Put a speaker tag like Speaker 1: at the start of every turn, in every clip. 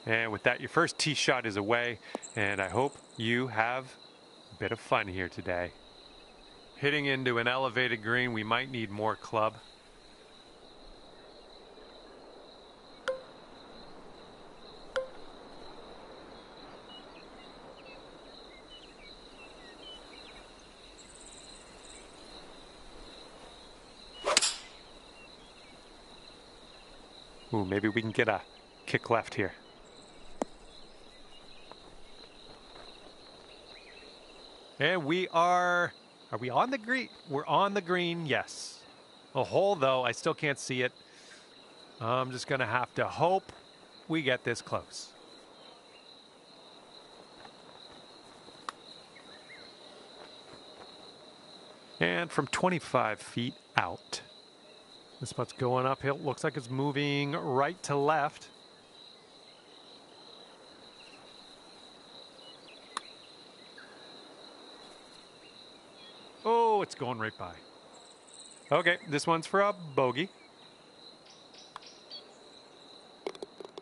Speaker 1: And with that, your first tee shot is away, and I hope you have a bit of fun here today. Hitting into an elevated green, we might need more club. Ooh, maybe we can get a kick left here. And are we on the green? We're on the green, yes. A hole though, I still can't see it. I'm just gonna have to hope we get this close. And from 25 feet out. This putt's going uphill. Looks like it's moving right to left. Oh, it's going right by. Okay, this one's for a bogey.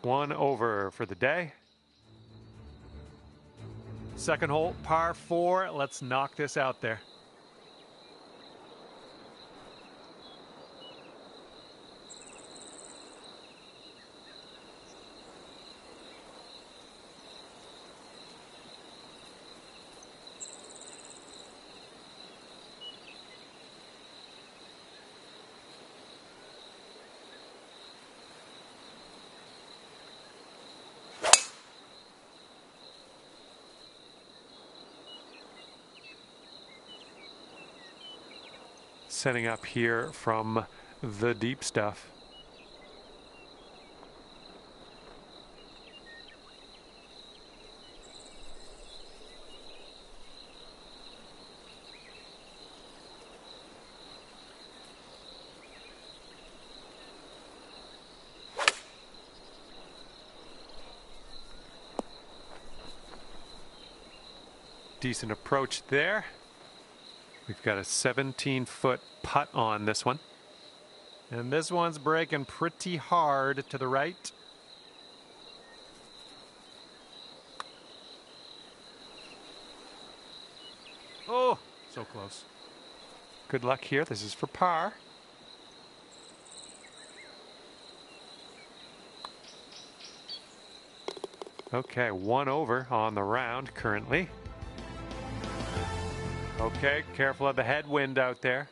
Speaker 1: 1 over for the day. Second hole, par 4. Let's knock this out there. Setting up here from the deep stuff. Decent approach there. We've got a 17-foot putt on this one. And this one's breaking pretty hard to the right. Oh, so close. Good luck here. This is for par. Okay, 1 over on the round currently. Okay, careful of the headwind out there.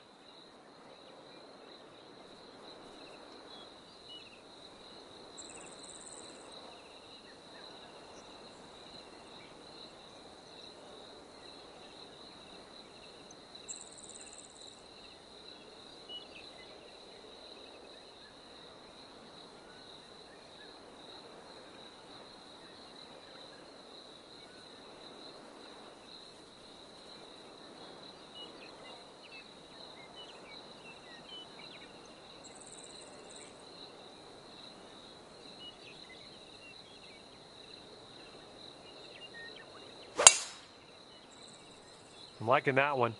Speaker 1: I'm liking that one.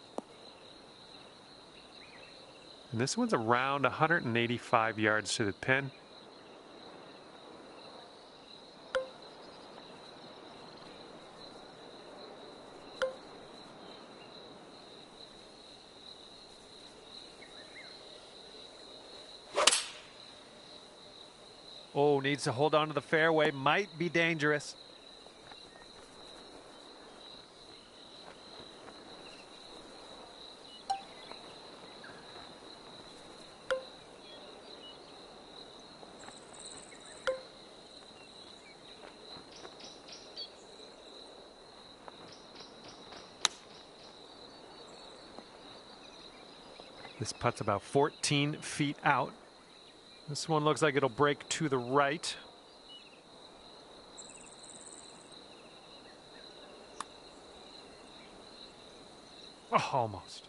Speaker 1: And this one's around 185 yards to the pin. Oh, needs to hold on to the fairway. Might be dangerous. This putt's about 14 feet out. This one looks like it'll break to the right. Oh, almost.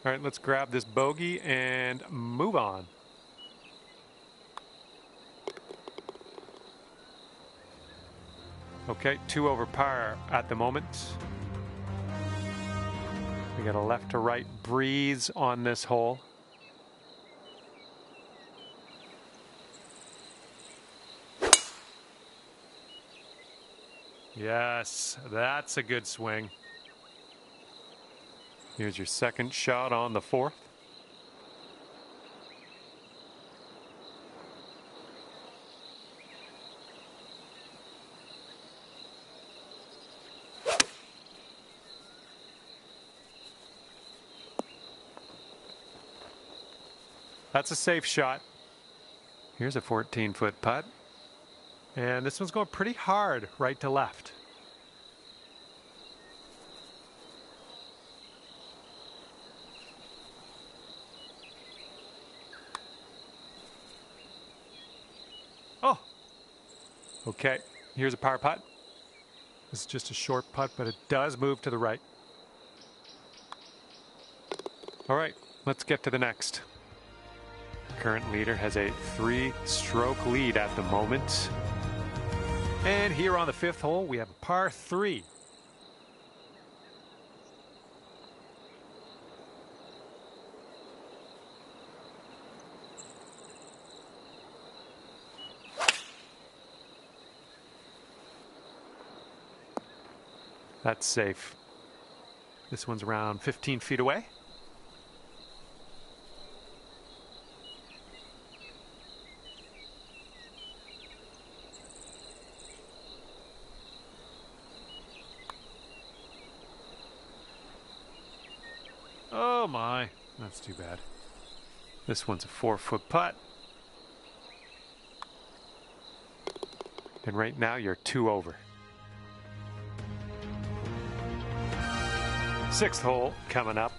Speaker 1: All right, let's grab this bogey and move on. Okay, 2 over par at the moment. We got a left to right breeze on this hole. Yes, that's a good swing. Here's your second shot on the fourth. That's a safe shot. Here's a 14-foot putt. And this one's going pretty hard right to left. Oh, okay. Here's a par putt. This is just a short putt, but it does move to the right. All right, let's get to the next. Current leader has a 3-stroke lead at the moment. And here on the fifth hole, we have a par 3. That's safe. This one's around 15 feet away. Oh my, that's too bad. This one's a 4-foot putt. And right now you're 2 over. Sixth hole coming up.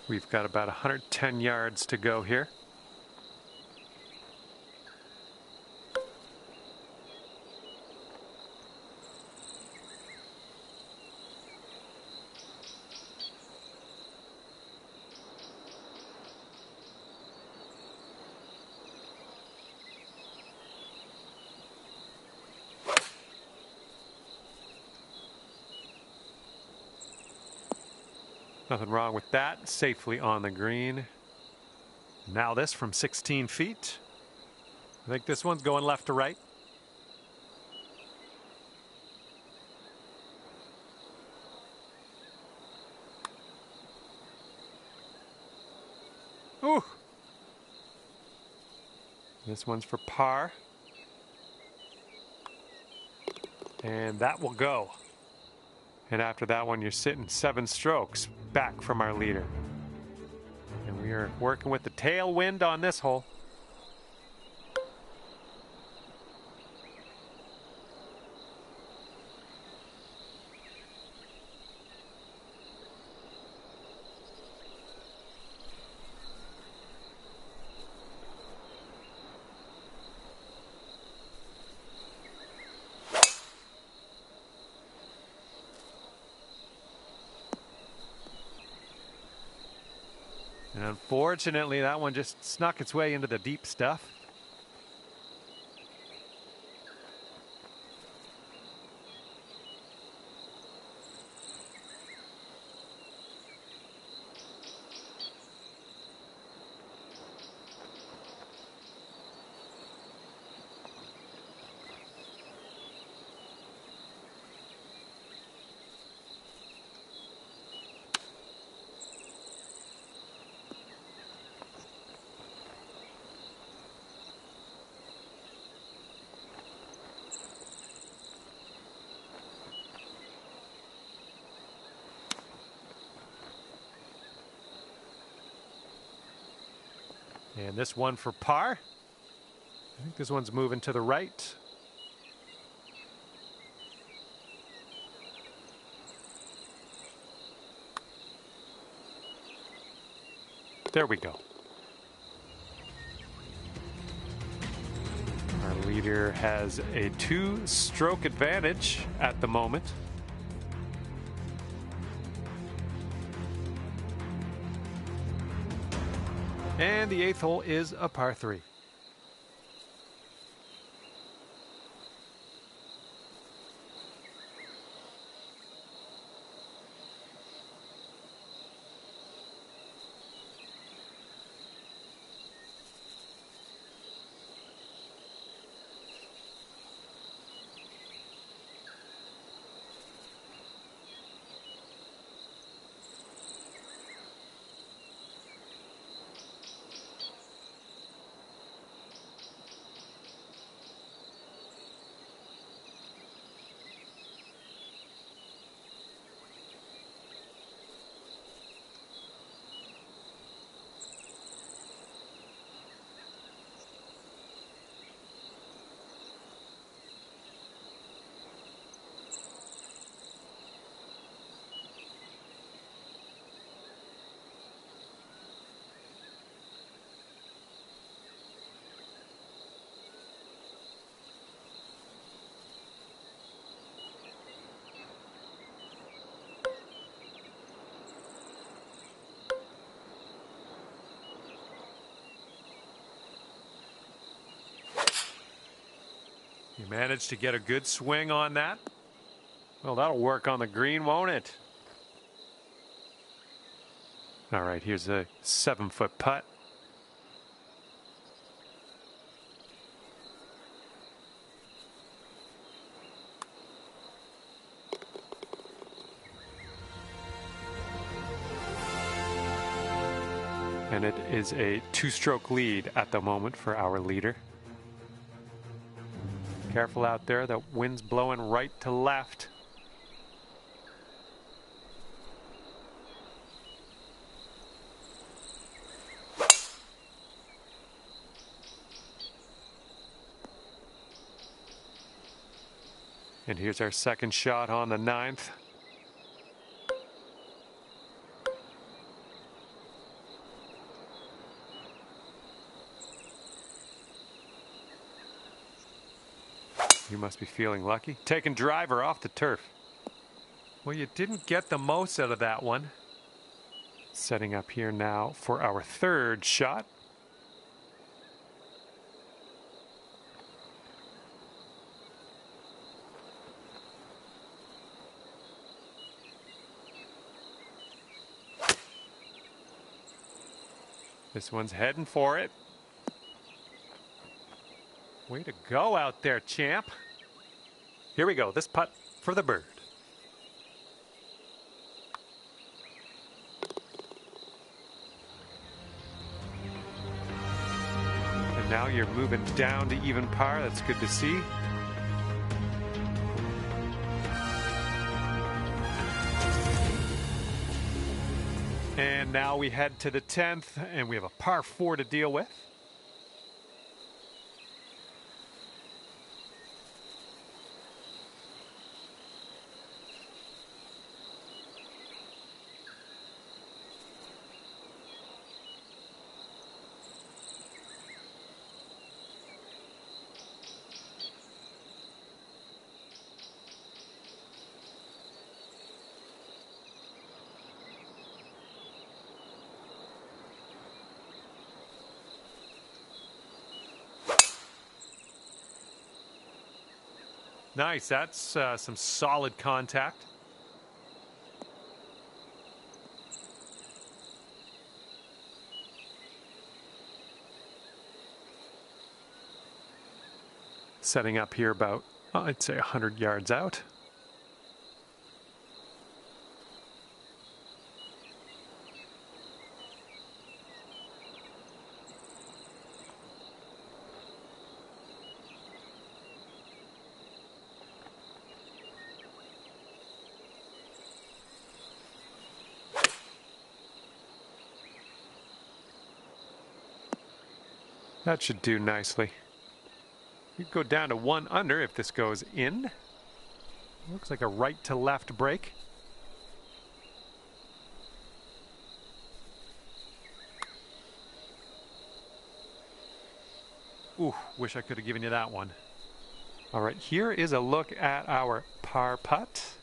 Speaker 1: We've got about 110 yards to go here. Nothing wrong with that. Safely on the green. Now this from 16 feet. I think this one's going left to right. Ooh. This one's for par. And that will go. And after that one, you're sitting 7 strokes back from our leader. And we are working with the tailwind on this hole. And unfortunately, that one just snuck its way into the deep stuff. And this one for par. I think this one's moving to the right. There we go. Our leader has a 2-stroke advantage at the moment. And the 8th hole is a par 3. You managed to get a good swing on that. Well, that'll work on the green, won't it? All right, here's a 7-foot putt. And it is a 2-stroke lead at the moment for our leader. Careful out there, the wind's blowing right to left. And here's our second shot on the 9th. You must be feeling lucky. Taking driver off the turf. Well, you didn't get the most out of that one. Setting up here now for our third shot. This one's heading for it. Way to go out there, champ. Here we go, this putt for the bird. And now you're moving down to even par. That's good to see. And now we head to the 10th, and we have a par 4 to deal with. Nice, that's some solid contact. Setting up here about, I'd say 100 yards out. That should do nicely. You go down to 1 under if this goes in. Looks like a right to left break. Ooh, wish I could have given you that one. All right, here is a look at our par putt.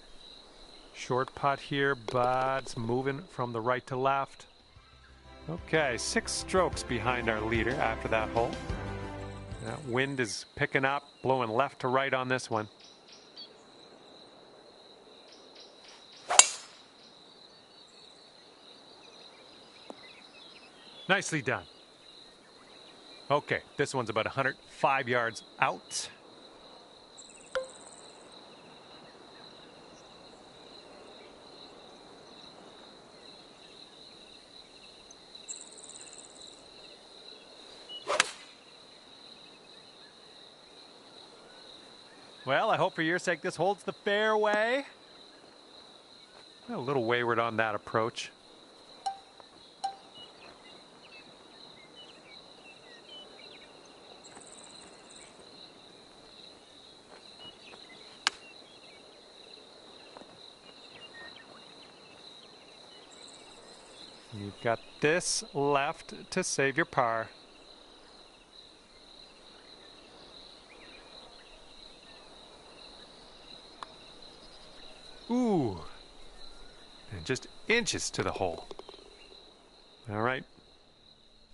Speaker 1: Short putt here, but it's moving from the right to left. Okay, 6 strokes behind our leader after that hole. That wind is picking up, blowing left to right on this one. Nicely done. Okay, this one's about 105 yards out. Well, I hope for your sake this holds the fairway. A little wayward on that approach. You've got this left to save your par. Ooh, and just inches to the hole. All right,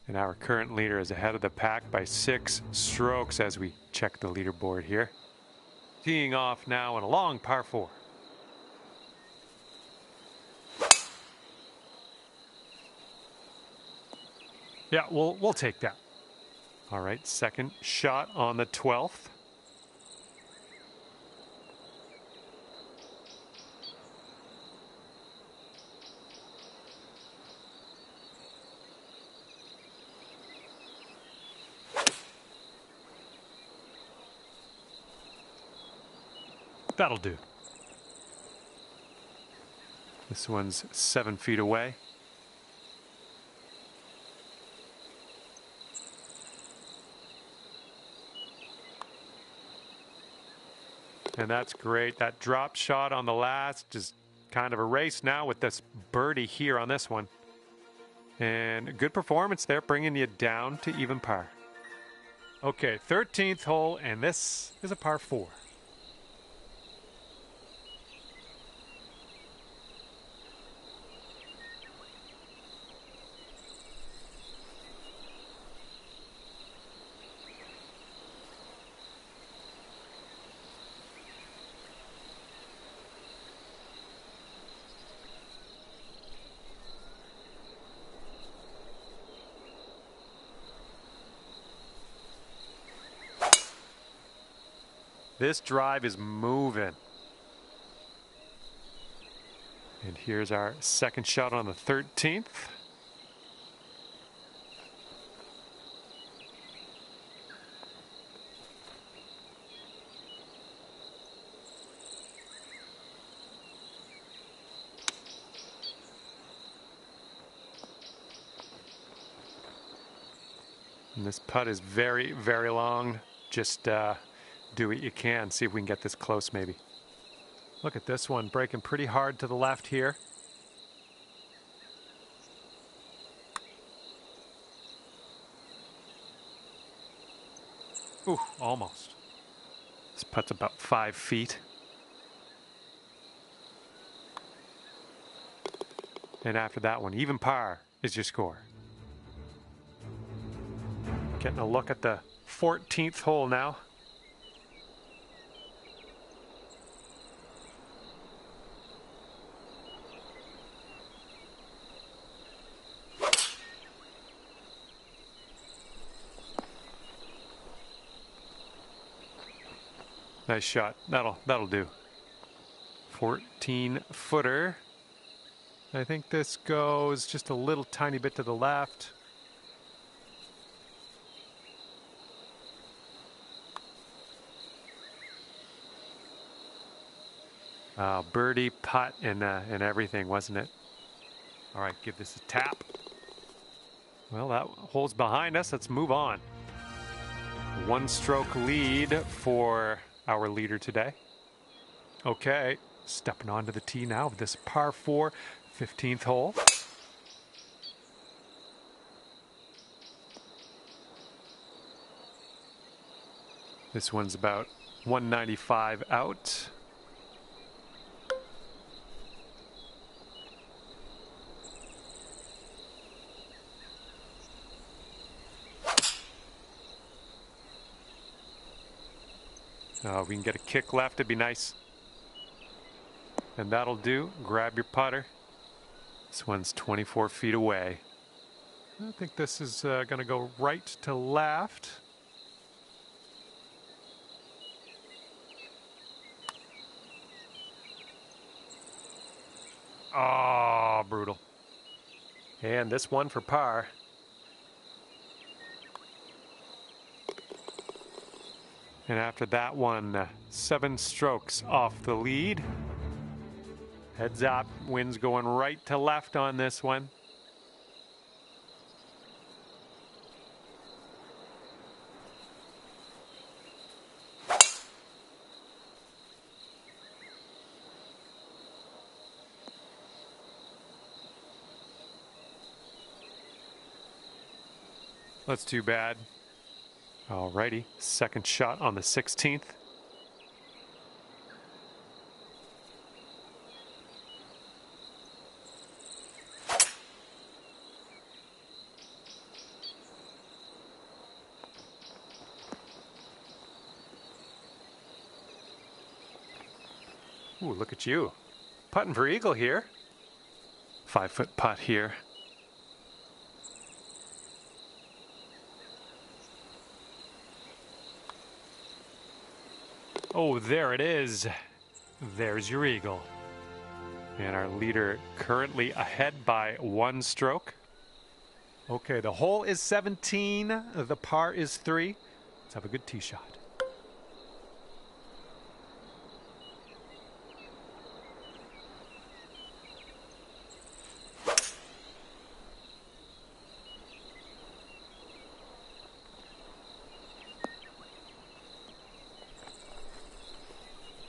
Speaker 1: and our current leader is ahead of the pack by 6 strokes as we check the leaderboard here. Teeing off now in a long par 4. Yeah, we'll take that. All right, second shot on the 12th. That'll do. This one's 7 feet away. And that's great. That drop shot on the last is kind of a race now with this birdie here on this one. And good performance there, bringing you down to even par. Okay, 13th hole, and this is a par 4. This drive is moving. And here's our second shot on the 13th. And this putt is very, very long. Just do what you can. See if we can get this close maybe. Look at this one, breaking pretty hard to the left here. Ooh, almost. This putt's about 5 feet. And after that one, even par is your score. Getting a look at the 14th hole now. Nice shot. That'll do. 14-footer. I think this goes just a little tiny bit to the left. Birdie, putt, and everything, wasn't it? All right, give this a tap. Well, that hole's behind us. Let's move on. 1-stroke lead for our leader today. Okay, stepping onto the tee now with this par 4, 15th hole. This one's about 195 out. We can get a kick left, it'd be nice. And that'll do. Grab your putter. This one's 24 feet away. I think this is going to go right to left. Oh, brutal. And this one for par. And after that one, 7 strokes off the lead. Heads up, wind's going right to left on this one. That's too bad. Alrighty, second shot on the 16th. Ooh, look at you. Putting for eagle here. 5-foot putt here. Oh, there it is. There's your eagle. And our leader currently ahead by 1 stroke. Okay, the hole is 17. The par is 3. Let's have a good tee shot.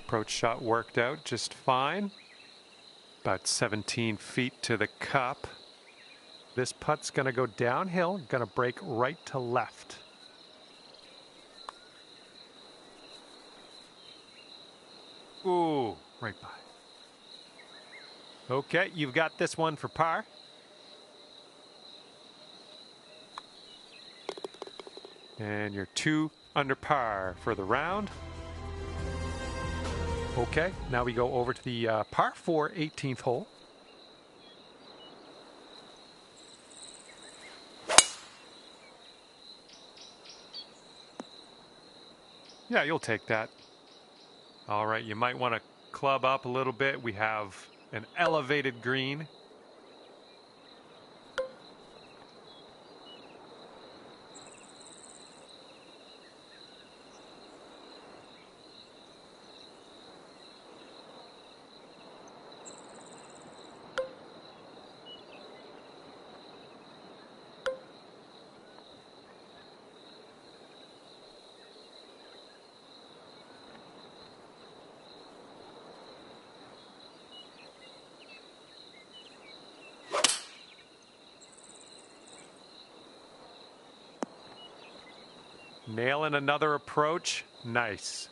Speaker 1: Approach shot worked out just fine. About 17 feet to the cup. This putt's going to go downhill, going to break right to left. Ooh, right by. Okay, you've got this one for par. And you're 2 under par for the round. Okay, now we go over to the par 4 18th hole. Yeah, you'll take that. All right, you might want to club up a little bit. We have an elevated green. Nailing another approach. Nice.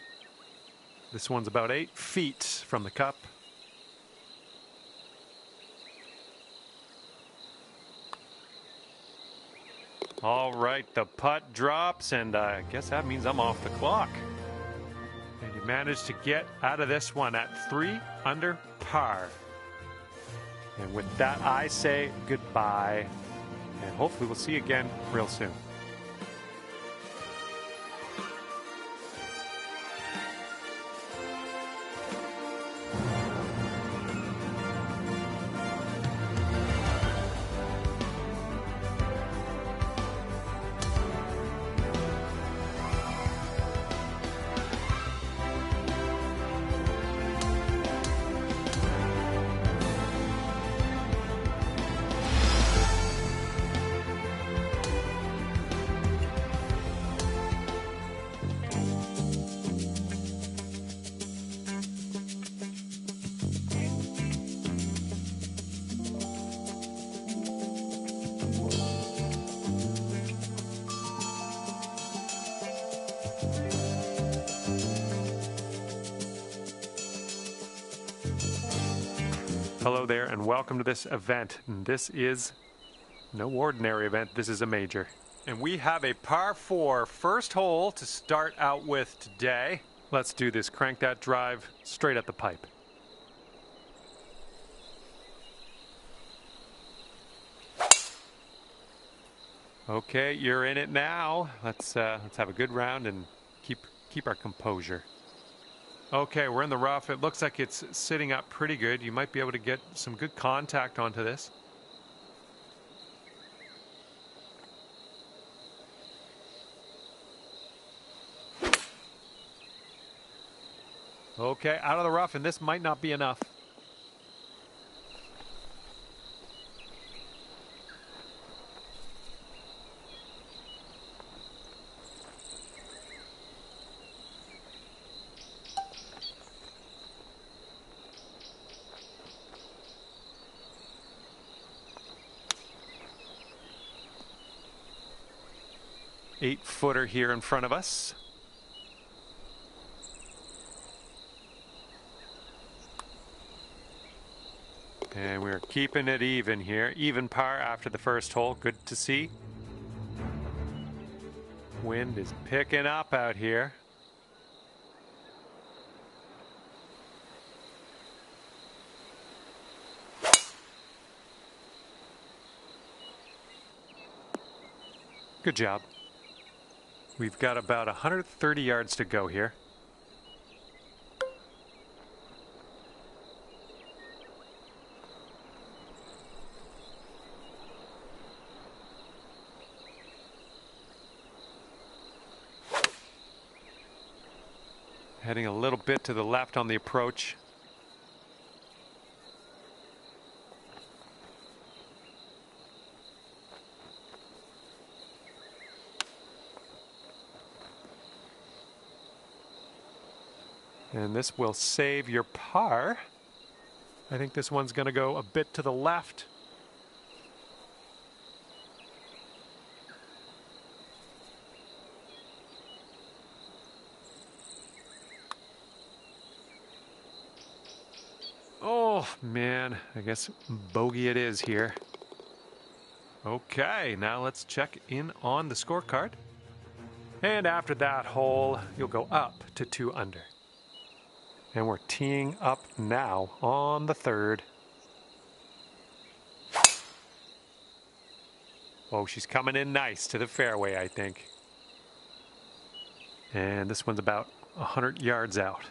Speaker 1: This one's about 8 feet from the cup. All right, the putt drops, and I guess that means I'm off the clock. And you managed to get out of this one at 3 under par. And with that, I say goodbye, and hopefully we'll see you again real soon. Hello there and welcome to this event. And this is no ordinary event, this is a major. And we have a par 4 first hole to start out with today. Let's do this. Crank that drive straight at the pipe. Okay, you're in it now. Let's have a good round and keep our composure. Okay, we're in the rough. It looks like it's sitting up pretty good. You might be able to get some good contact onto this. Okay, out of the rough, and this might not be enough. Eight-footer here in front of us. And we're keeping it even here. Even par after the first hole. Good to see. Wind is picking up out here. Good job. We've got about 130 yards to go here. Heading a little bit to the left on the approach. And this will save your par. I think this one's going to go a bit to the left. Oh, man, I guess bogey it is here. Okay, now let's check in on the scorecard. And after that hole, you'll go up to 2 under. And we're teeing up now on the 3rd. Oh, she's coming in nice to the fairway, I think. And this one's about 100 yards out.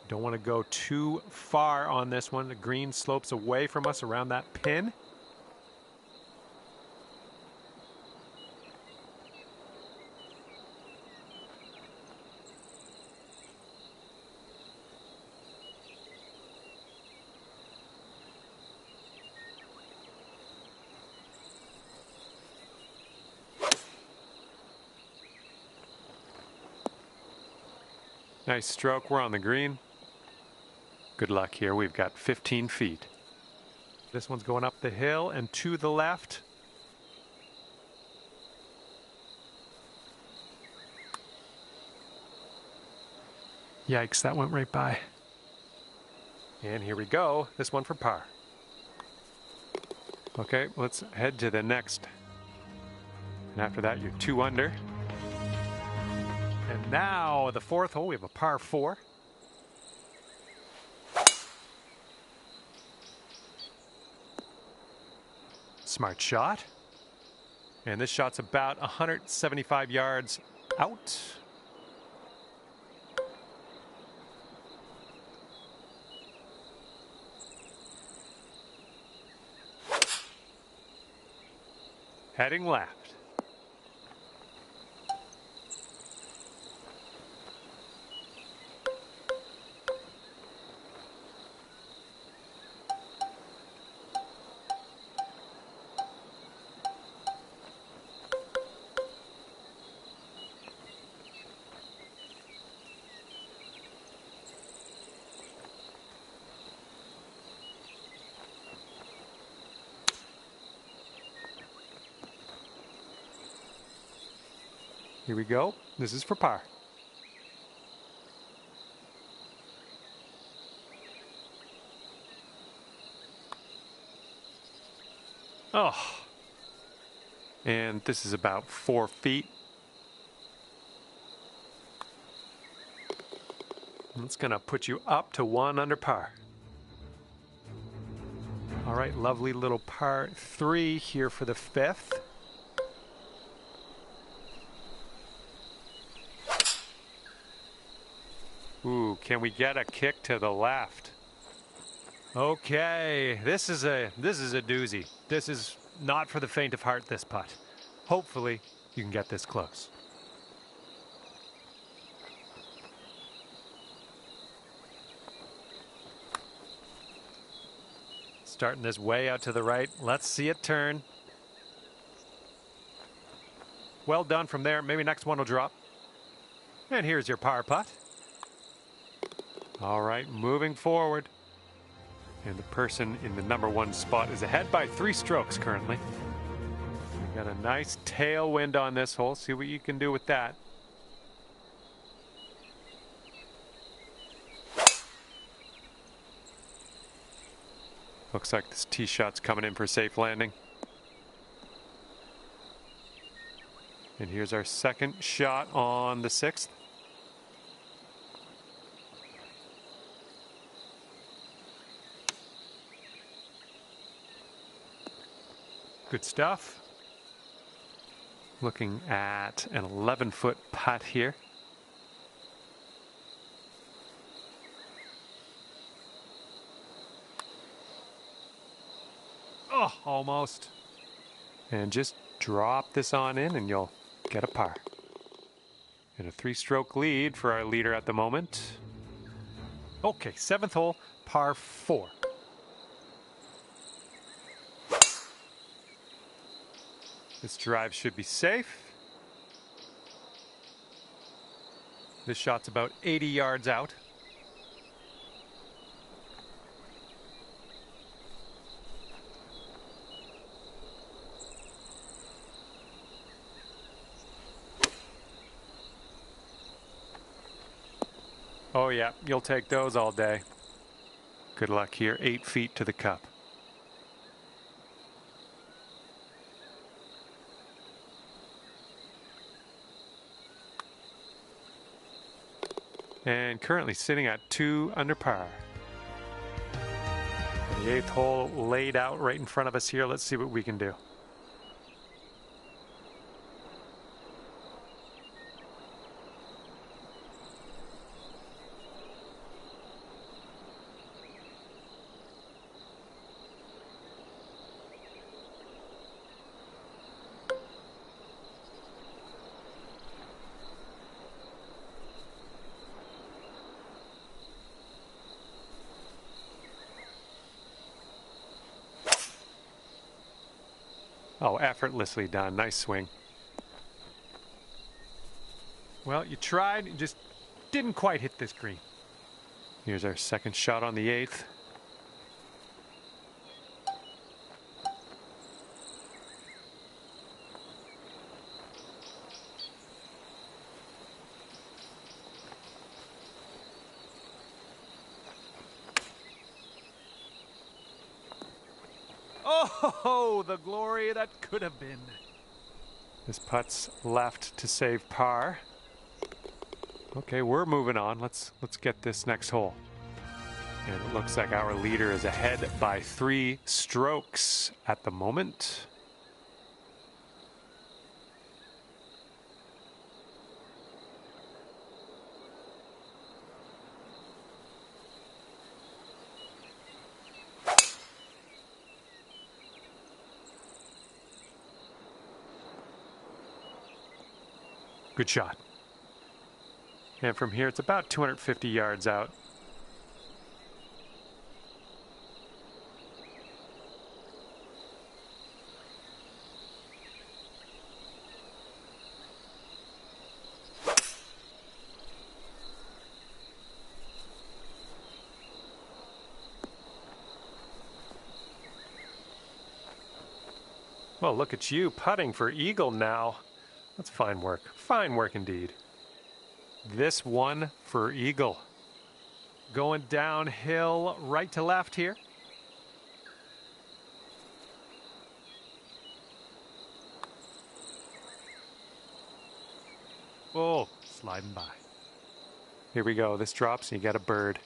Speaker 1: Don't want to go too far on this one. The green slopes away from us around that pin. Nice stroke. We're on the green. Good luck here. We've got 15 feet. This one's going up the hill and to the left. Yikes, that went right by. And here we go. This one for par. Okay, let's head to the next. And after that, you're 2 under. And now the 4th hole, we have a par 4. Smart shot. And this shot's about 175 yards out. Heading left. Here we go. This is for par. Oh. And this is about 4 feet. It's going to put you up to 1 under par. All right, lovely little par 3 here for the 5th. Ooh, can we get a kick to the left? Okay, this is a doozy. This is not for the faint of heart, this putt. Hopefully, you can get this close. Starting this way out to the right. Let's see it turn. Well done from there. Maybe next one will drop. And here's your par putt. All right, moving forward. And the person in the number 1 spot is ahead by 3 strokes currently. We got a nice tailwind on this hole. See what you can do with that. Looks like this tee shot's coming in for a safe landing. And here's our second shot on the 6th. Good stuff. Looking at an 11-foot putt here. Oh, almost. And just drop this on in and you'll get a par. And a 3-stroke lead for our leader at the moment. Okay, 7th hole, par 4. This drive should be safe. This shot's about 80 yards out. Oh yeah, you'll take those all day. Good luck here, 8 feet to the cup. And currently sitting at 2 under par. The 8th hole laid out right in front of us here. Let's see what we can do. Oh, effortlessly done. Nice swing. Well, you tried, you just didn't quite hit this green. Here's our second shot on the 8th. Oh, the glory that could have been. This putt's left to save par. Okay, we're moving on. Let's get this next hole. And it looks like our leader is ahead by 3 strokes at the moment. Good shot. And from here, it's about 250 yards out. Well, look at you putting for eagle now. That's fine work. Fine work indeed. This one for eagle. Going downhill right to left here. Oh, sliding by. Here we go. This drops and you get a bird.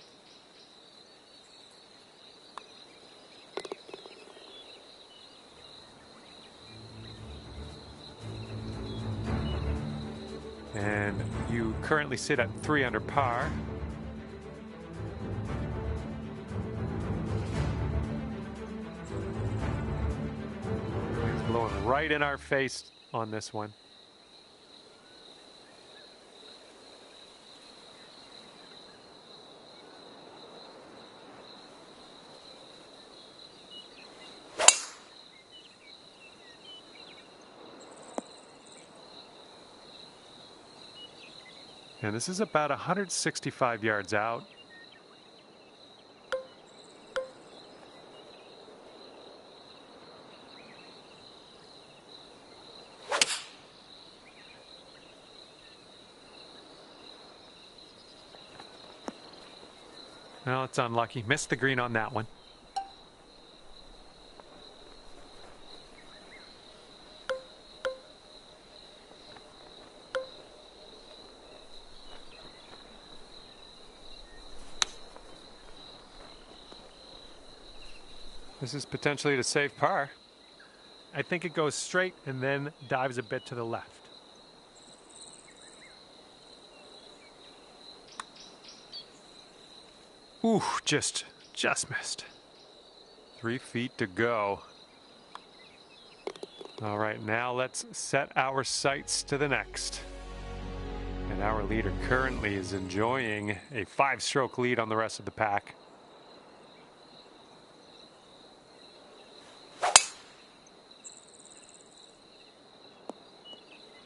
Speaker 1: And you currently sit at 3 under par. It's blowing right in our face on this one. And this is about 165 yards out. Well, it's unlucky. Missed the green on that one. This is potentially to save par. I think it goes straight and then dives a bit to the left. Ooh, just missed. 3 feet to go. All right, now let's set our sights to the next. And our leader currently is enjoying a 5-stroke lead on the rest of the pack.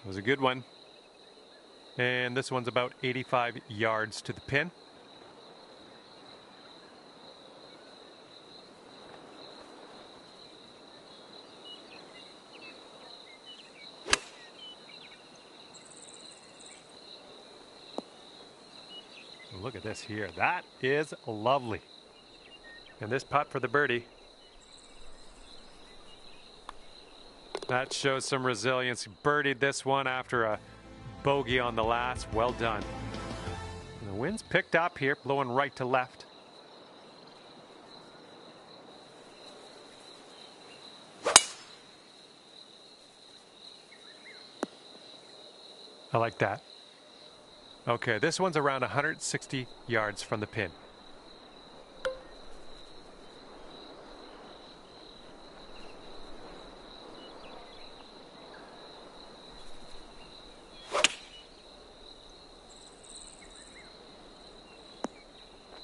Speaker 1: That was a good one. And this one's about 85 yards to the pin. Look at this here. That is lovely. And this putt for the birdie. That shows some resilience. He birdied this one after a bogey on the last. Well done. And the wind's picked up here, blowing right to left. I like that. Okay, this one's around 160 yards from the pin.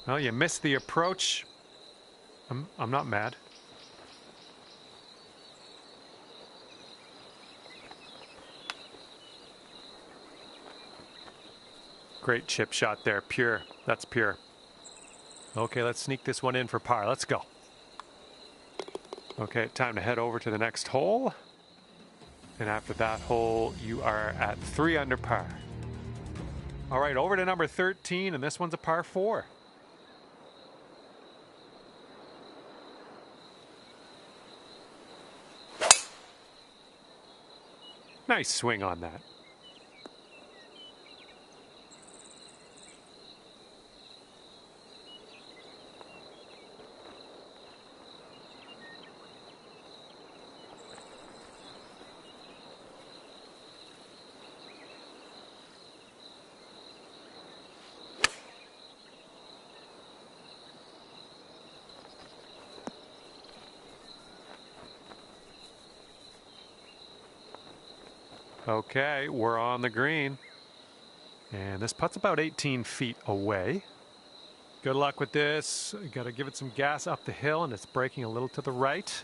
Speaker 1: Well, you missed the approach. I'm not mad. Great chip shot there, pure. That's pure. Okay, let's sneak this one in for par. Let's go. Okay, time to head over to the next hole. And after that hole, you are at 3 under par. All right, over to number 13, and this one's a par 4. Nice swing on that. Okay, we're on the green. And this putt's about 18 feet away. Good luck with this. You got to give it some gas up the hill, and it's braking a little to the right.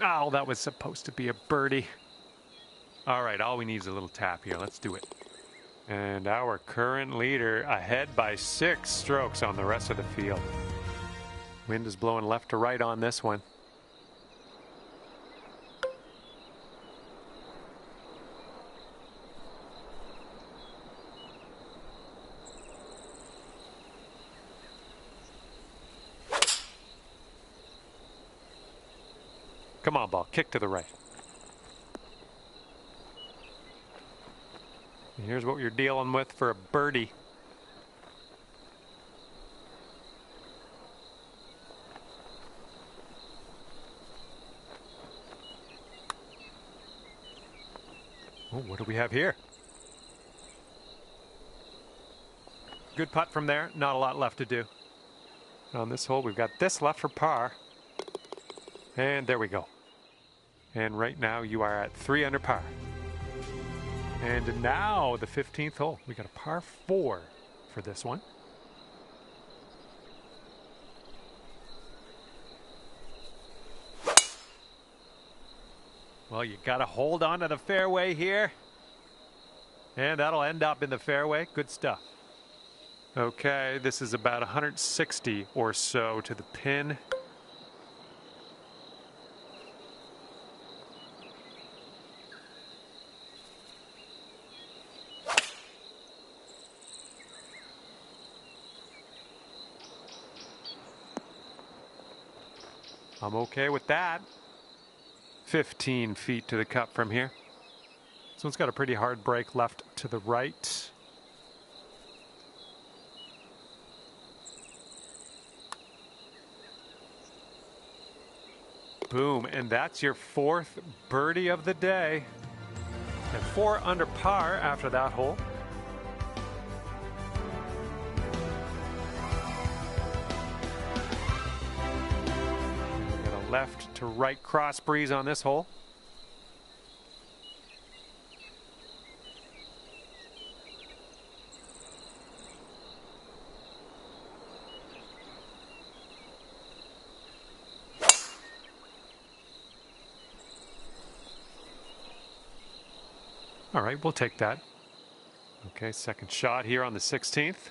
Speaker 1: Oh, that was supposed to be a birdie. All right, all we need is a little tap here. Let's do it. And our current leader ahead by 6 strokes on the rest of the field. Wind is blowing left to right on this one. Come on, ball. Kick to the right. And here's what you're dealing with for a birdie. Oh, what do we have here? Good putt from there. Not a lot left to do. On this hole, we've got this left for par. And there we go. And right now you are at 3 under par. And now the 15th hole. We got a par 4 for this one. Well, you got to hold on to the fairway here. And that'll end up in the fairway. Good stuff. Okay, this is about 160 or so to the pin. I'm okay with that. 15 feet to the cup from here. This one's got a pretty hard break left to the right. Boom, and that's your 4th birdie of the day. And 4 under par after that hole. We got a left to right cross breeze on this hole. All right, we'll take that. Okay, second shot here on the 16th.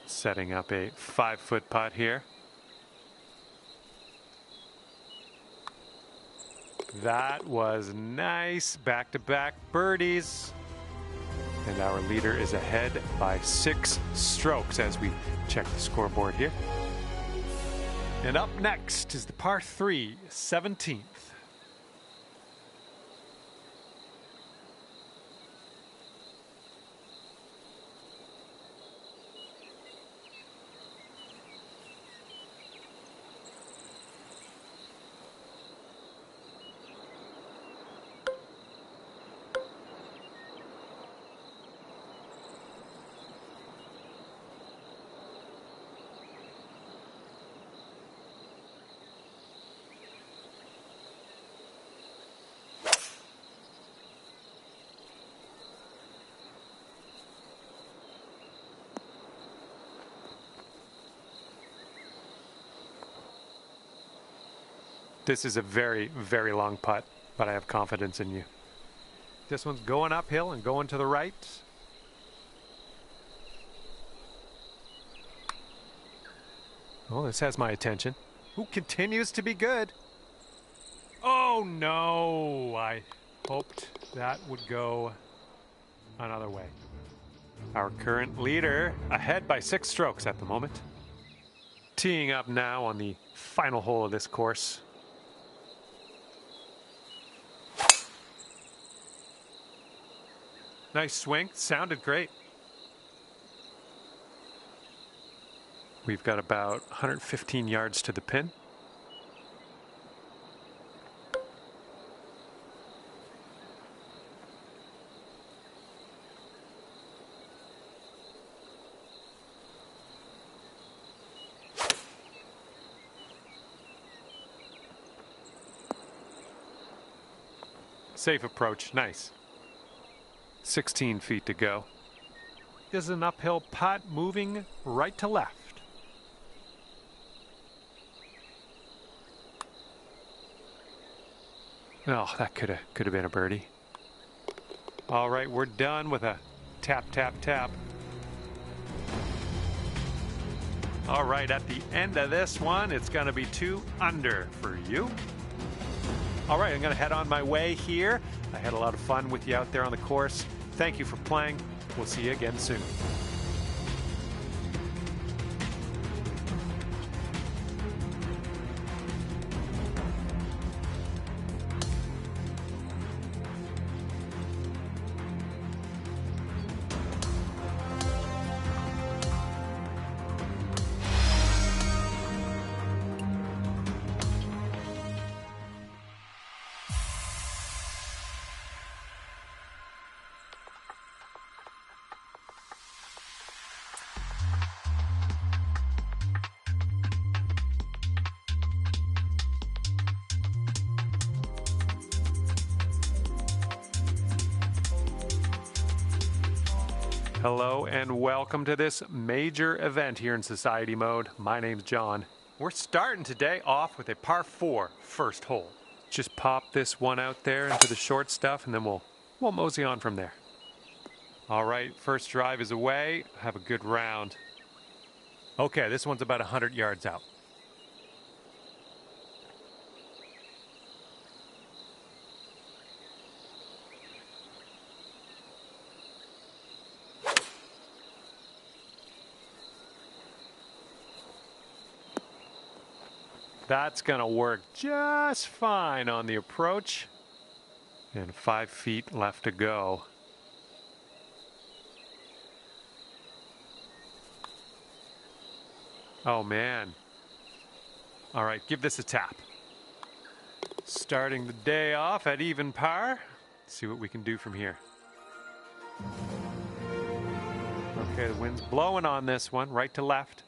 Speaker 1: Setting up a 5-foot putt here. That was nice. Back-to-back birdies. And our leader is ahead by 6 strokes as we check the scoreboard here. And up next is the par 3, 17th. This is a very, very long putt, but I have confidence in you. This one's going uphill and going to the right. Oh, this has my attention. Who continues to be good? Oh, no. I hoped that would go another way. Our current leader ahead by 6 strokes at the moment. Teeing up now on the final hole of this course. Nice swing. Sounded great. We've got about 115 yards to the pin. Safe approach. Nice. 16 feet to go. This is an uphill putt moving right to left. Oh, that could have been a birdie. All right, we're done with a tap, tap, tap. All right, at the end of this one, it's going to be 2 under for you. All right, I'm going to head on my way here. I had a lot of fun with you out there on the course. Thank you for playing. We'll see you again soon. Hello and welcome to this major event here in Society Mode. My name's John. We're starting today off with a par 4 first hole. just pop this one out there into the short stuff, and then we'll mosey on from there. All right, first drive is away. Have a good round. Okay, this one's about 100 yards out. That's gonna work just fine on the approach. And 5 feet left to go. Oh man. All right, give this a tap. Starting the day off at even par. Let's see what we can do from here. Okay, the wind's blowing on this one, right to left.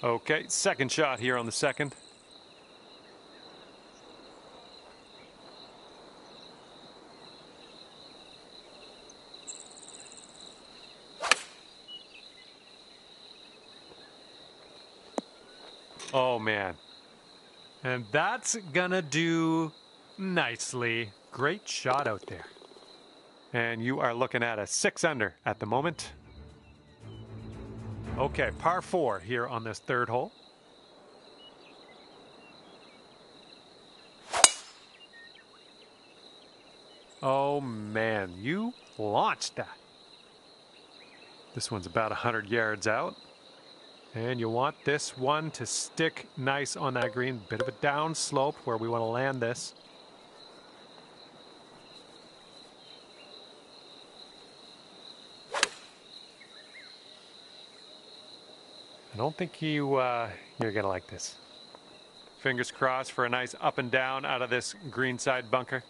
Speaker 1: Okay, second shot here on the second. Oh man. And that's gonna do nicely. Great shot out there. And you are looking at a 6 under at the moment. Okay, par 4 here on this third hole. Oh man, you launched that. This one's about 100 yards out. And you want this one to stick nice on that green. Bit of a down slope where we want to land this. I don't think you're gonna like this. Fingers crossed for a nice up and down out of this green side bunker.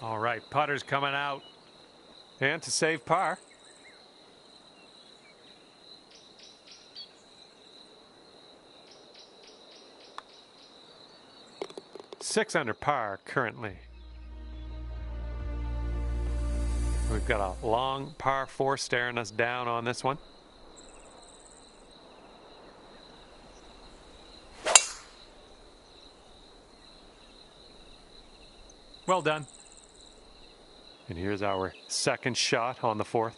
Speaker 1: All right, putter's coming out. And to save par. Six under par currently. We've got a long par 4 staring us down on this one. Well done. And here's our second shot on the 4th.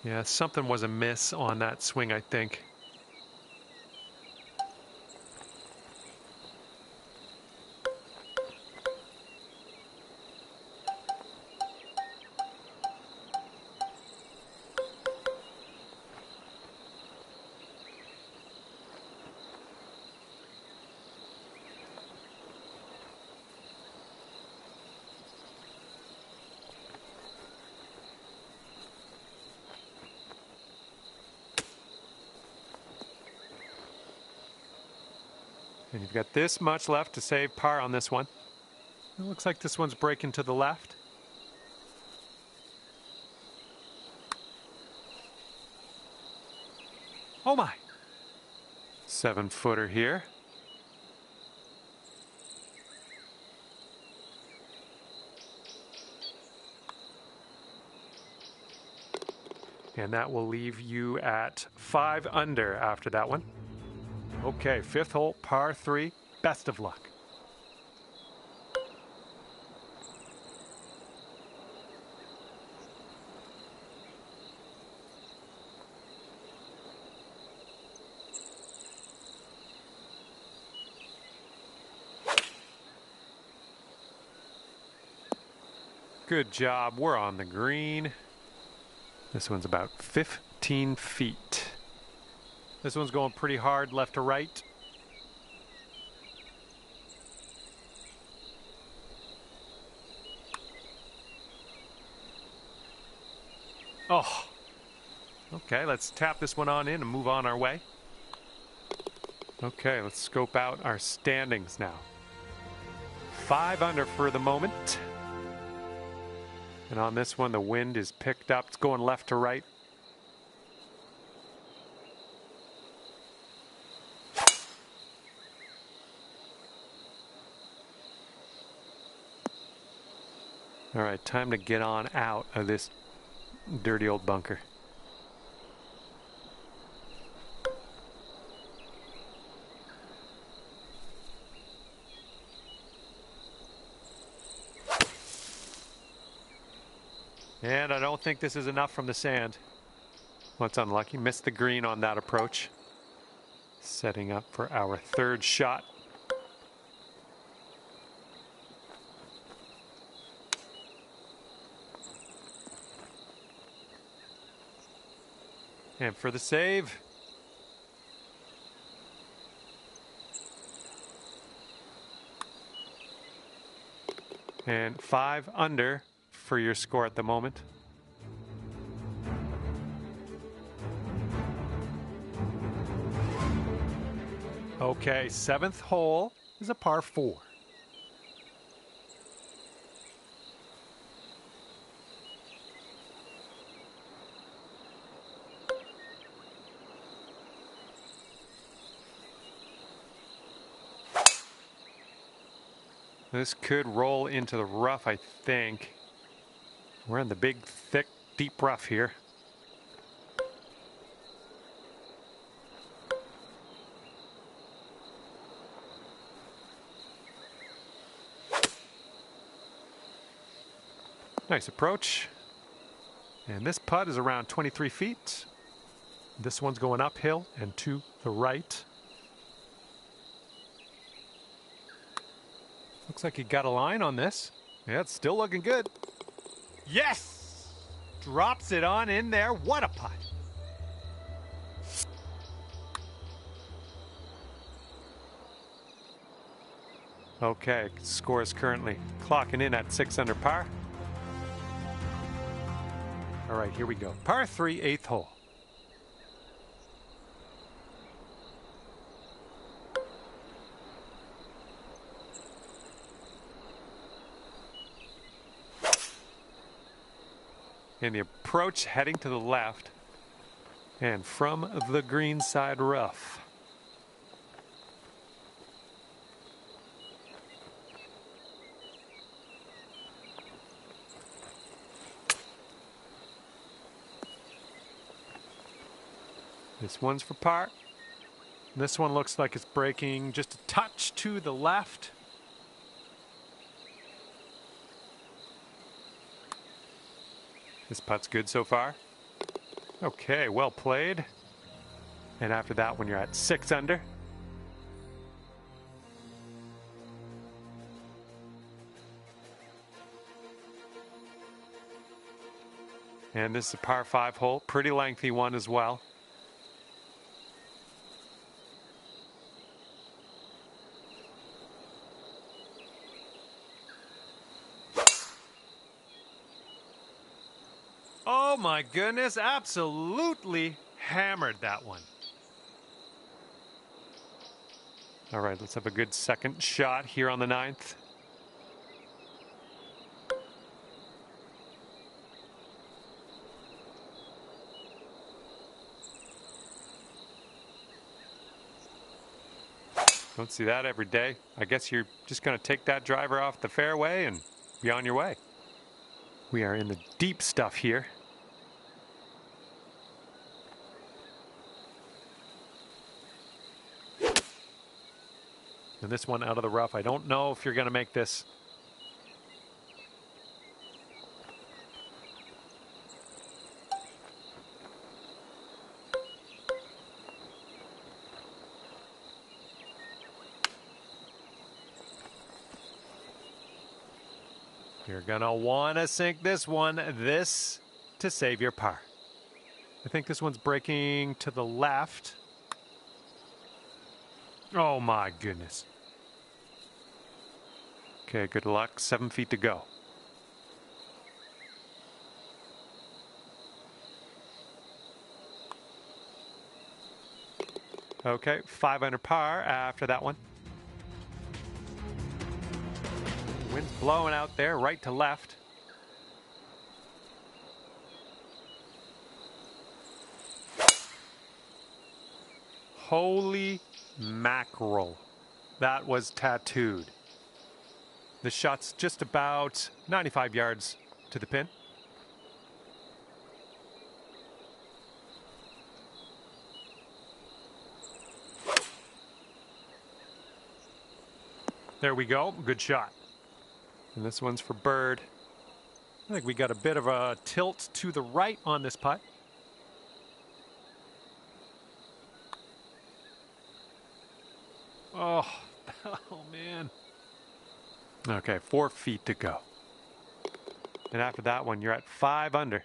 Speaker 1: Yeah, something was amiss on that swing, I think. And you've got this much left to save par on this one. It looks like this one's breaking to the left. Oh my! 7-footer here. And that will leave you at 5 under after that one. Okay, 5th hole, par 3. Best of luck. Good job. We're on the green. This one's about 15 feet. This one's going pretty hard left to right. Oh. Okay, let's tap this one on in and move on our way. Okay, let's scope out our standings now. 5 under for the moment. And on this one, the wind is picked up. It's going left to right. All right, time to get on out of this dirty old bunker. And I don't think this is enough from the sand. Well, it's unlucky. Missed the green on that approach. Setting up for our third shot. And for the save. And 5 under for your score at the moment. Okay, 7th hole is a par 4. This could roll into the rough, I think. We're in the big, thick, deep rough here. Nice approach. And this putt is around 23 feet. This one's going uphill and to the right. Looks like he got a line on this. Yeah, it's still looking good. Yes! Drops it on in there. What a putt. Okay, score is currently clocking in at 6 under par. All right, here we go. Par 3, 8th hole. And the approach heading to the left and from the green side rough. This one's for par. This one looks like it's breaking just a touch to the left. This putt's good so far. Okay, well played. And after that one, you're at 6 under. And this is a par 5 hole, pretty lengthy one as well. Oh my goodness, absolutely hammered that one. All right, let's have a good second shot here on the 9th. Don't see that every day. I guess you're just going to take that driver off the fairway and be on your way. We are in the deep stuff here. And this one out of the rough. I don't know if you're going to make this. You're going to want to sink this one, this to save your par. I think this one's breaking to the left. Oh my goodness. Okay, good luck. 7 feet to go. Okay, 5 under par after that one. Wind's blowing out there, right to left. Holy mackerel. That was tattooed. The shot's just about 95 yards to the pin. There we go. Good shot. And this one's for bird. I think we got a bit of a tilt to the right on this putt. Oh, oh man. Okay, 4 feet to go. And after that one, you're at 5 under.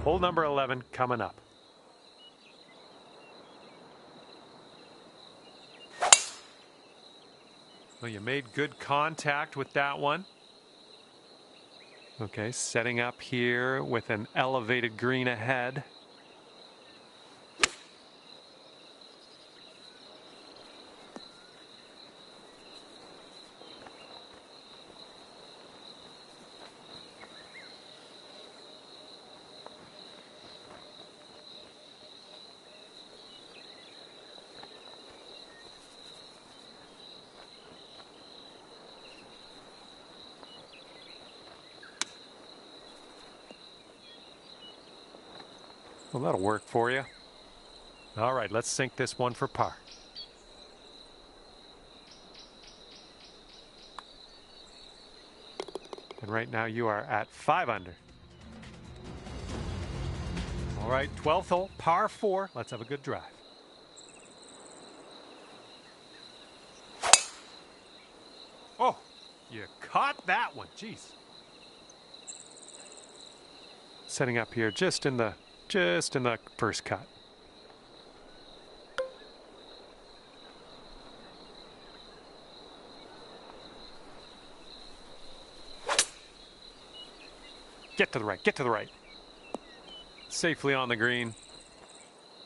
Speaker 1: Hole number 11 coming up. Well, you made good contact with that one. Okay, setting up here with an elevated green ahead. Well, that'll work for you. All right, let's sink this one for par. And right now you are at 5 under. All right, 12th hole, par 4. Let's have a good drive. Oh, you caught that one. Jeez. Setting up here just in the first cut. Get to the right, get to the right. Safely on the green.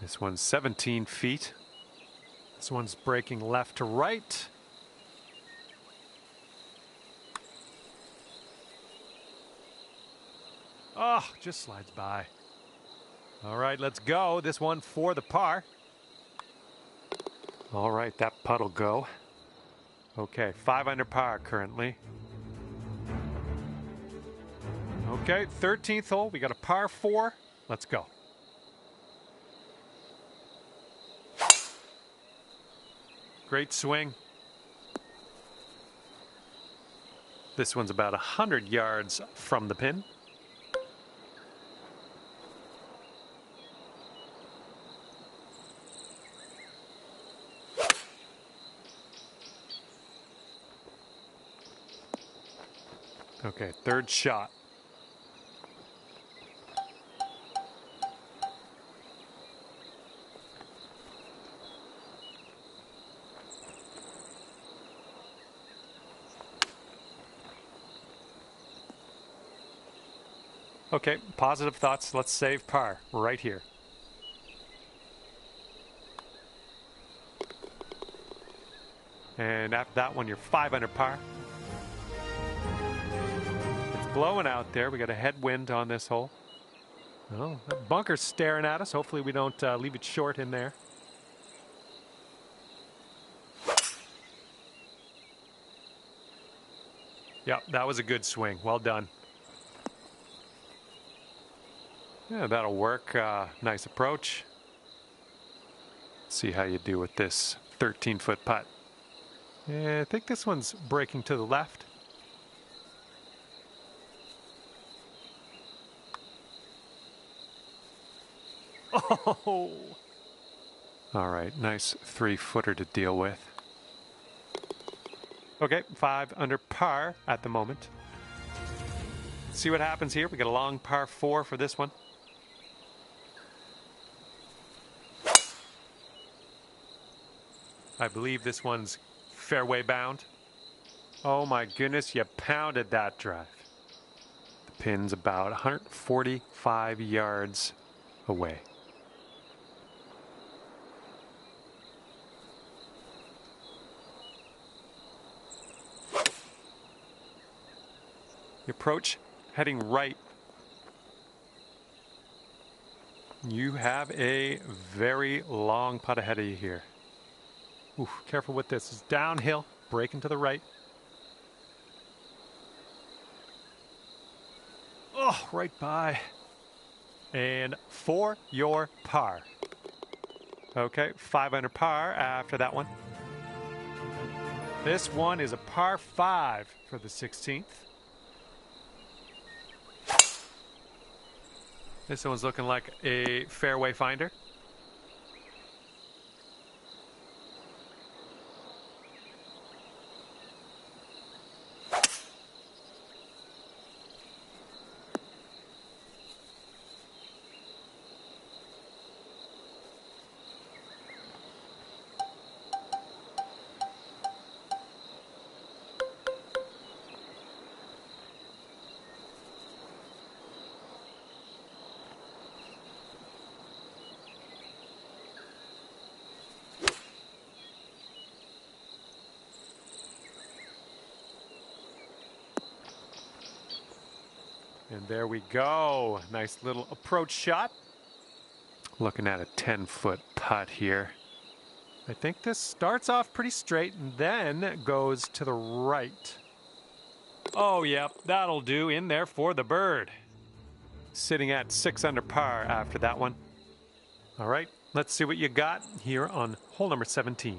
Speaker 1: This one's 17 feet. This one's breaking left to right. Oh, just slides by. All right, let's go. This one for the par. All right, that putt'll go. Okay, 5 under par currently. Okay, 13th hole. We got a par 4. Let's go. Great swing. This one's about 100 yards from the pin. Okay, third shot. Okay, positive thoughts. Let's save par right here. And after that one, you're 5 under par. It's blowing out there. We got a headwind on this hole. Oh, that bunker's staring at us. Hopefully we don't leave it short in there. Yeah, that was a good swing. Well done. Yeah, that'll work. Nice approach. See how you do with this 13-foot putt. Yeah, I think this one's breaking to the left. Oh! All right, nice 3-footer to deal with. Okay, 5 under par at the moment. See what happens here. We got a long par 4 for this one. I believe this one's fairway bound. Oh my goodness, you pounded that drive. The pin's about 145 yards away. The approach heading right. You have a very long putt ahead of you here. Ooh, careful with this. It's downhill, breaking to the right. Oh, right by. And for your par. Okay, 5 under par after that one. This one is a par 5 for the 16th. This one's looking like a fairway finder. And there we go. Nice little approach shot. Looking at a 10-foot putt here. I think this starts off pretty straight and then goes to the right. Oh, yep, that'll do. In there for the bird. Sitting at 6 under par after that one. All right, let's see what you got here on hole number 17.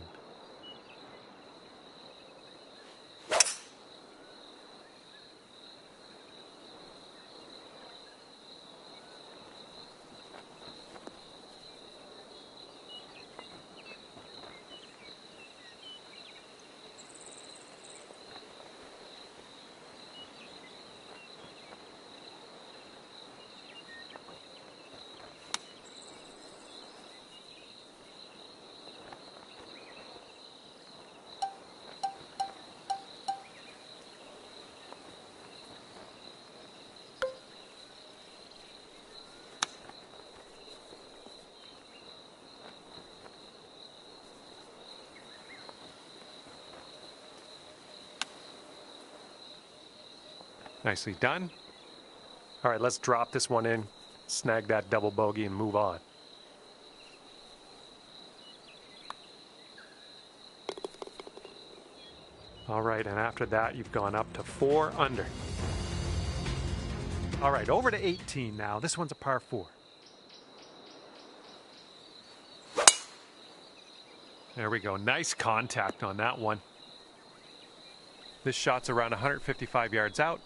Speaker 1: Nicely done. All right, let's drop this one in, snag that double bogey, and move on. All right, and after that, you've gone up to 4 under. All right, over to 18 now. This one's a par 4. There we go. Nice contact on that one. This shot's around 155 yards out.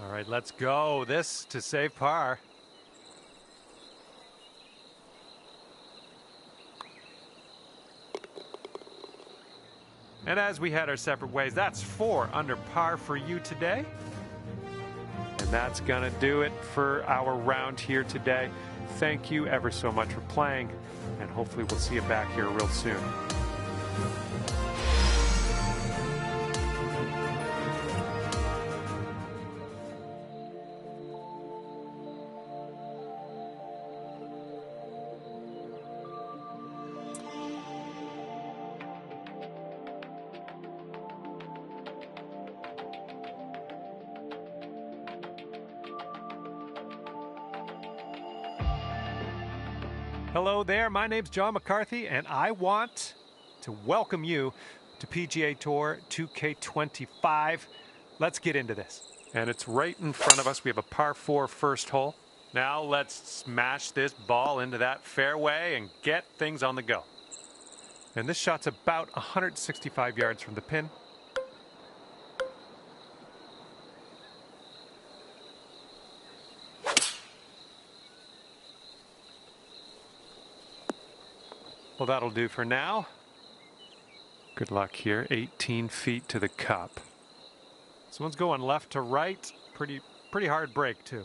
Speaker 1: All right, let's go. This to save par. And as we head our separate ways, that's 4 under par for you today. And that's going to do it for our round here today. Thank you ever so much for playing, and hopefully we'll see you back here real soon. Hello there, my name's John McCarthy, and I want to welcome you to PGA Tour 2K25. Let's get into this. And it's right in front of us. We have a par 4 first hole. Now let's smash this ball into that fairway and get things on the go. And this shot's about 165 yards from the pin. Well, that'll do for now. Good luck here. 18 feet to the cup. This one's going left to right. Pretty pretty hard break too.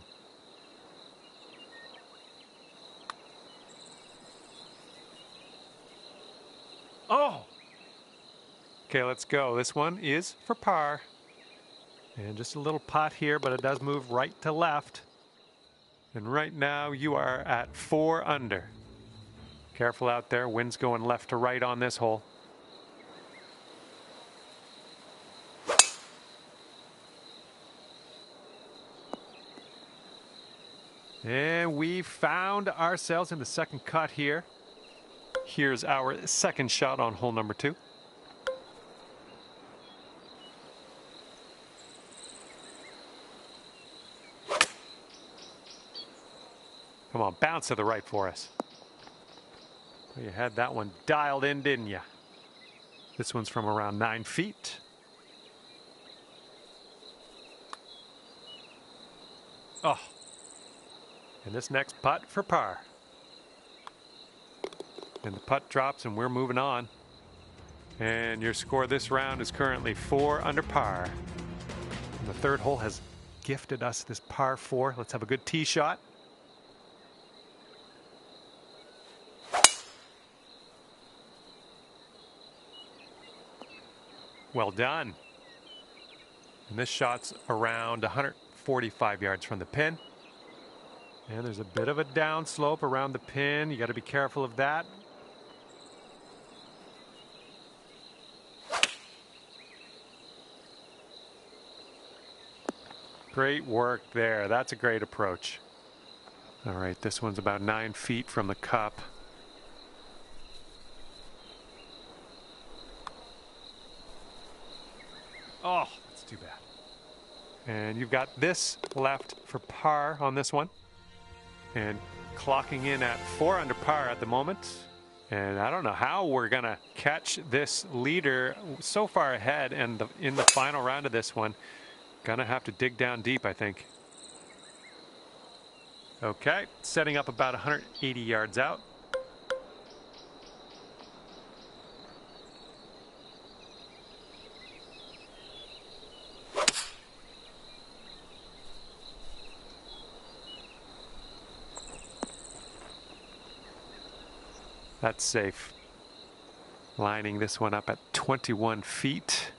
Speaker 1: Oh! Okay, let's go. This one is for par. And just a little putt here, but it does move right to left. And right now you are at 4 under. Careful out there. Wind's going left to right on this hole. And we found ourselves in the second cut here. Here's our second shot on hole number 2. Come on, bounce to the right for us. You had that one dialed in, didn't you? This one's from around 9 feet. Oh. And this next putt for par. And the putt drops and we're moving on. And your score this round is currently 4 under par. And the third hole has gifted us this par 4. Let's have a good tee shot. Well done. And this shot's around 145 yards from the pin. And there's a bit of a downslope around the pin. You got to be careful of that. Great work there. That's a great approach. All right, this one's about 9 feet from the cup. Oh, that's too bad. And you've got this left for par on this one. And clocking in at 4 under par at the moment. And I don't know how we're going to catch this leader so far ahead and in the final round of this one. Gonna have to dig down deep, I think. Okay, setting up about 180 yards out. That's safe. Lining this one up at 21 feet.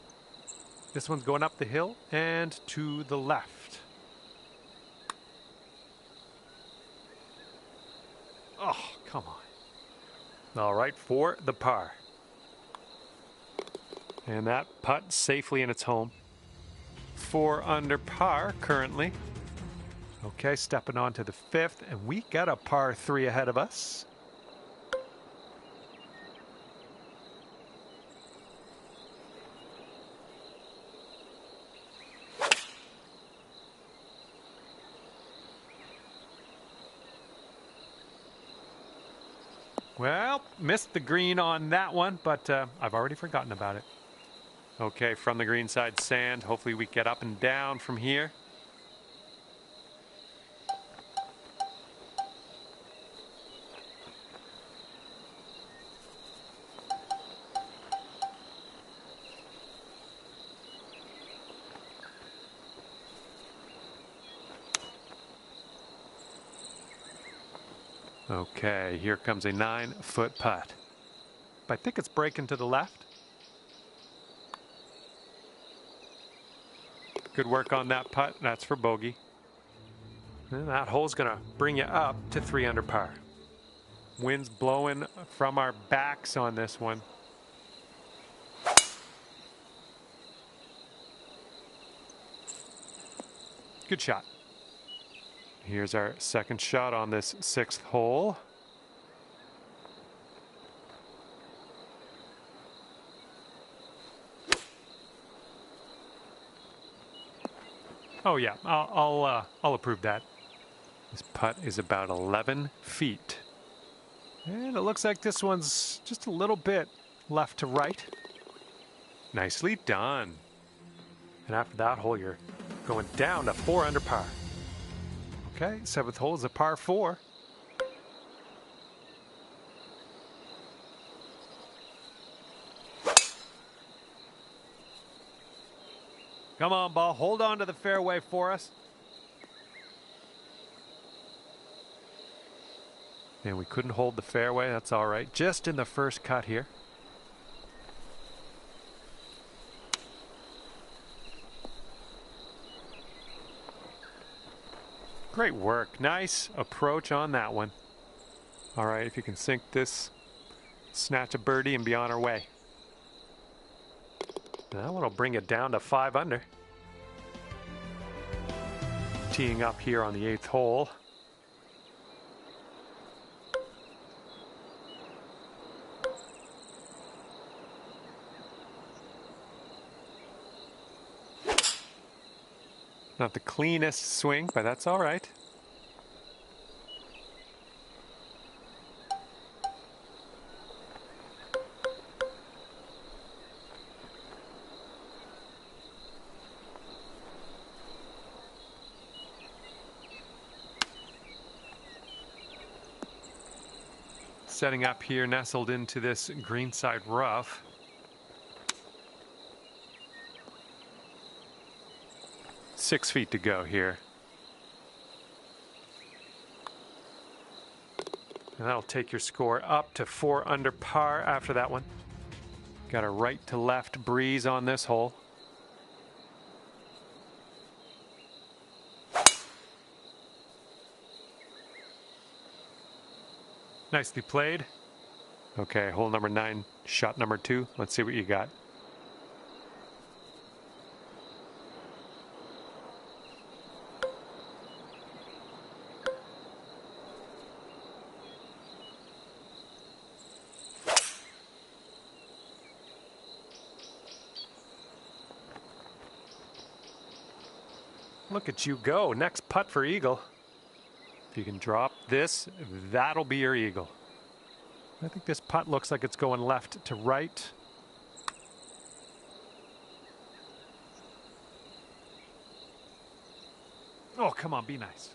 Speaker 1: This one's going up the hill and to the left. Oh, come on. All right, for the par. And that putt safely in its home. 4 under par currently. Okay, stepping on to the 5th, and we got a par 3 ahead of us. Well, missed the green on that one, but I've already forgotten about it. Okay, from the green side sand. Hopefully we get up and down from here. Okay, here comes a 9-foot putt. I think it's breaking to the left. Good work on that putt. That's for bogey. And that hole's going to bring you up to 3 under par. Wind's blowing from our backs on this one. Good shot. Here's our second shot on this 6th hole. Oh yeah, I'll approve that. This putt is about 11 feet. And it looks like this one's just a little bit left to right. Nicely done. And after that hole, you're going down to 4 under par. Okay, 7th hole is a par 4. Come on, ball. Hold on to the fairway for us. And we couldn't hold the fairway. That's all right. Just in the first cut here. Great work. Nice approach on that one. All right, if you can sink this, snatch a birdie and be on our way. That one will bring it down to 5 under. Teeing up here on the 8th hole. Not the cleanest swing, but that's all right. Setting up here, nestled into this greenside rough. Six feet to go here. And that'll take your score up to 4 under par after that one. Got a right to left breeze on this hole. Nicely played. Okay, hole number 9, shot number 2. Let's see what you got. Look at you go. Next putt for eagle. If you can drop this, that'll be your eagle. I think this putt looks like it's going left to right. Oh, come on, be nice.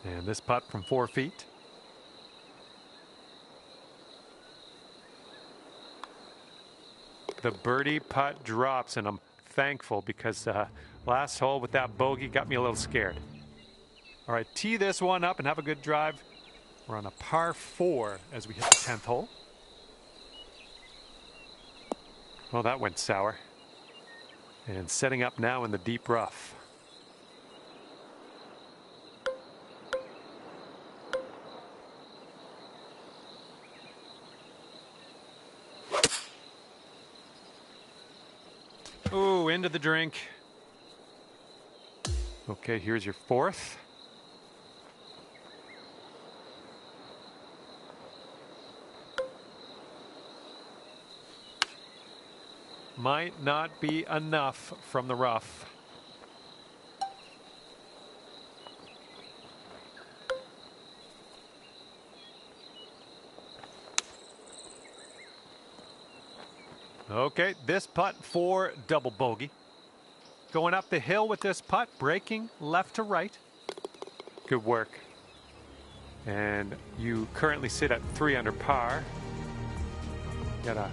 Speaker 1: And this putt from 4 feet. The birdie putt drops, and I'm thankful because last hole with that bogey got me a little scared. All right, tee this one up and have a good drive. We're on a par 4 as we hit the 10th hole. Well, that went sour. And setting up now in the deep rough. Ooh, into the drink. Okay, here's your 4th. Might not be enough from the rough. Okay, this putt for double bogey. Going up the hill with this putt, breaking left to right. Good work. And you currently sit at 3 under par. Got a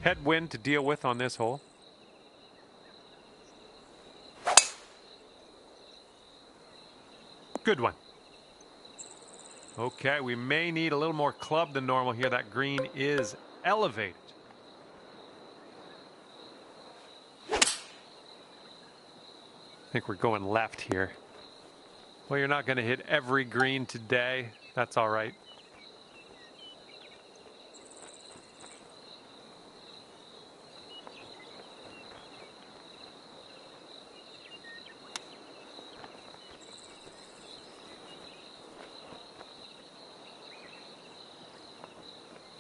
Speaker 1: headwind to deal with on this hole. Good one. Okay, we may need a little more club than normal here. That green is elevated. I think we're going left here. Well, you're not going to hit every green today. That's all right.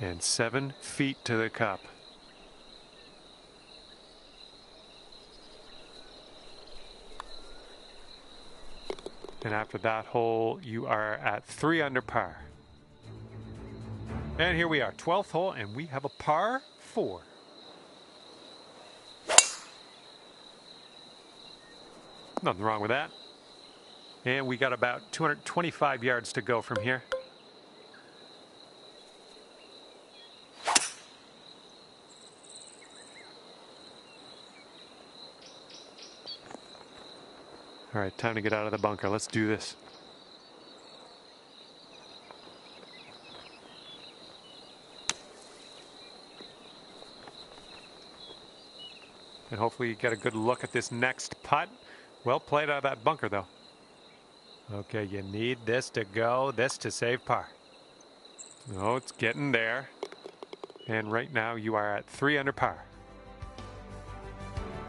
Speaker 1: And 7 feet to the cup. And after that hole, you are at 3 under par. And here we are, 12th hole, and we have a par 4. Nothing wrong with that. And we got about 225 yards to go from here. All right, time to get out of the bunker. Let's do this. And hopefully you get a good look at this next putt. Well played out of that bunker, though. Okay, you need this to go, this to save par. Oh, it's getting there. And right now you are at 3 under par.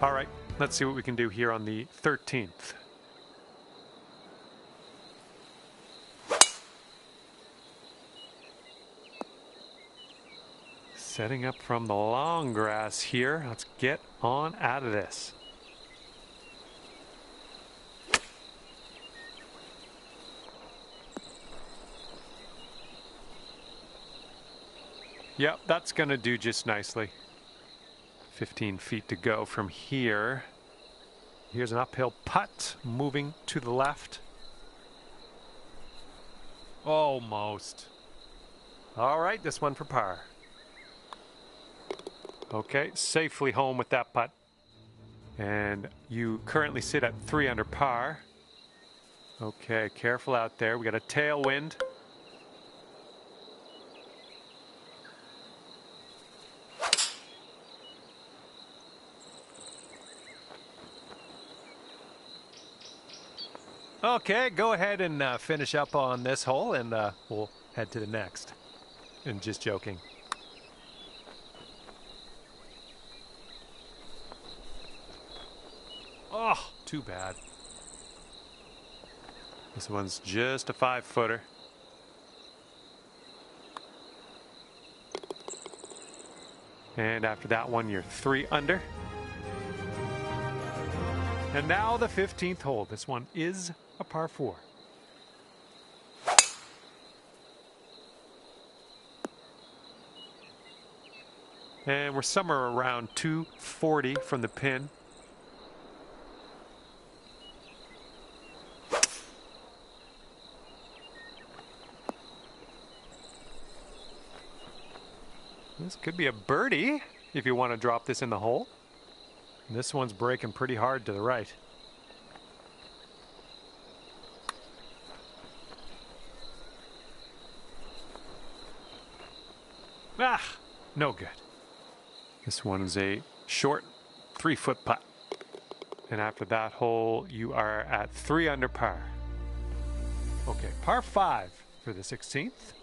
Speaker 1: All right, let's see what we can do here on the 13th. Setting up from the long grass here. Let's get on out of this. Yep, that's going to do just nicely. 15 feet to go from here. Here's an uphill putt moving to the left. Almost. All right, this one for par. Okay, safely home with that putt. And you currently sit at 3 under par. Okay, careful out there. We got a tailwind. Okay, go ahead and finish up on this hole, and we'll head to the next. And just joking. Oh, too bad. This one's just a 5-footer. And after that one, you're 3 under. And now the 15th hole. This one is a par 4. And we're somewhere around 240 from the pin. This could be a birdie if you want to drop this in the hole. And this one's breaking pretty hard to the right. Ah, no good. This one is a short 3-foot putt. And after that hole, you are at 3 under par. Okay, par 5 for the 16th.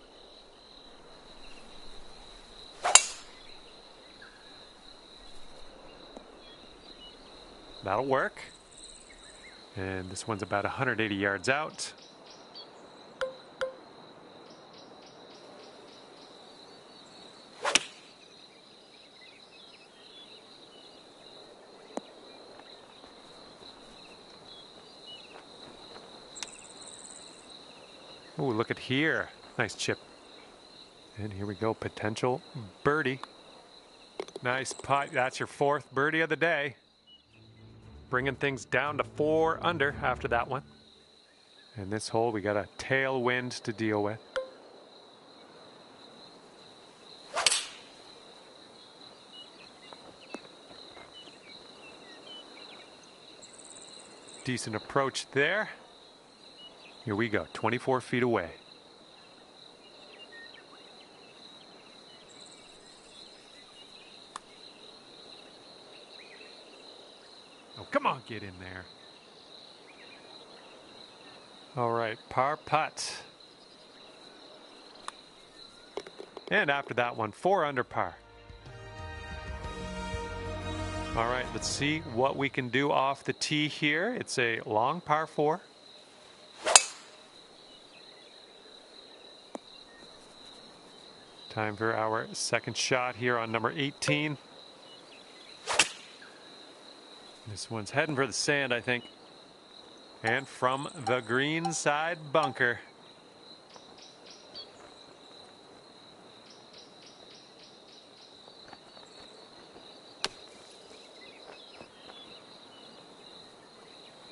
Speaker 1: That'll work. And this one's about 180 yards out. Oh, look at here. Nice chip. And here we go, potential birdie. Nice putt. That's your 4th birdie of the day. Bringing things down to 4 under after that one. And this hole, we got a tailwind to deal with. Decent approach there. Here we go, 24 feet away. Oh, come on, get in there. All right, par putt. And after that one, 4 under par. All right, let's see what we can do off the tee here. It's a long par 4. Time for our second shot here on number 18. This one's heading for the sand, I think. And from the green side bunker.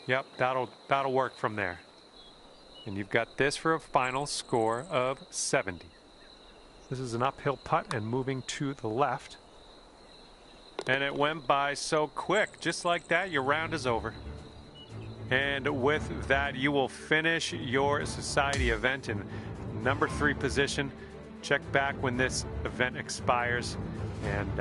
Speaker 1: Yep, that'll work from there. And you've got this for a final score of 70. This is an uphill putt and moving to the left. And it went by so quick. Just like that, your round is over. And with that, you will finish your society event in number 3 position. Check back when this event expires. And